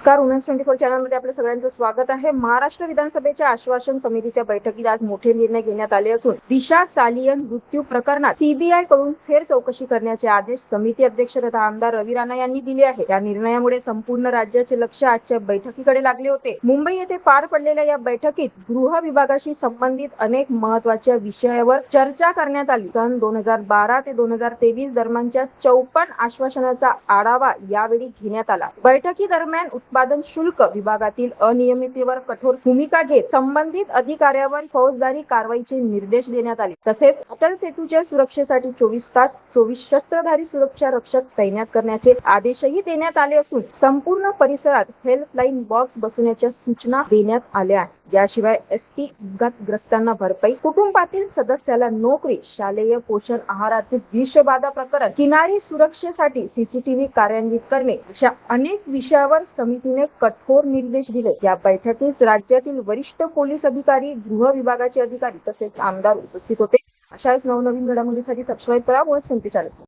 नमस्कार, वुमेन्स 24 चॅनलमध्ये आपल्या सगळ्यांचं स्वागत आहे. महाराष्ट्र विधानसभेच्या आश्वासन समितीच्या बैठकीत आज मोठे निर्णय घेण्यात आले असून दिशा सालियन मृत्यू प्रकरणात सीबीआय कडून फेर चौकशी करण्याचे आदेश समिती अध्यक्ष तथा आमदार रवी राणा यांनी दिले आहे. या निर्णयामुळे संपूर्ण राज्याचे लक्ष आजच्या बैठकीकडे लागले होते. मुंबई येथे पार पडलेल्या या बैठकीत गृह विभागाशी संबंधित अनेक महत्त्वाच्या विषयावर चर्चा करण्यात आली. सन 2012 ते 2023 दरम्यानच्या 54 आश्वासनाचा आढावा यावेळी घेण्यात आला. बैठकीदरम्यान उत्पादन शुल्क विभागातील अनियमिततेवर कठोर भूमिका घेत संबंधित अधिकाऱ्यावर फौजदारी कारवाईचे निर्देश देण्यात आले. तसेच अटल सेतूच्या सुरक्षेसाठी 24 तास 24 शस्त्रधारी सुरक्षा रक्षक तैनात करण्याचे आदेशही देण्यात आले असून संपूर्ण परिसरात हेल्पलाईन बॉक्स बसवण्याच्या सूचना देण्यात आल्या आहेत. याशिवाय एसटी अपघातग्रस्तांना भरपाई, कुटुंबातील सदस्याला नोकरी, शालेय पोषण आहारातील विषबाधा प्रकरण, किनारी सुरक्षेसाठी सीसीटीव्ही कार्यान्वित करणे अशा अनेक विषयावर समितीने कठोर निर्देश दिले. या बैठकीस राज्यातील वरिष्ठ पोलीस अधिकारी, गृह विभागाचे अधिकारी तसेच आमदार उपस्थित होते. अशाच नवनवीन घडामोडींसाठी सबस्क्राईब करा वुमेन्स 24 चॅनल.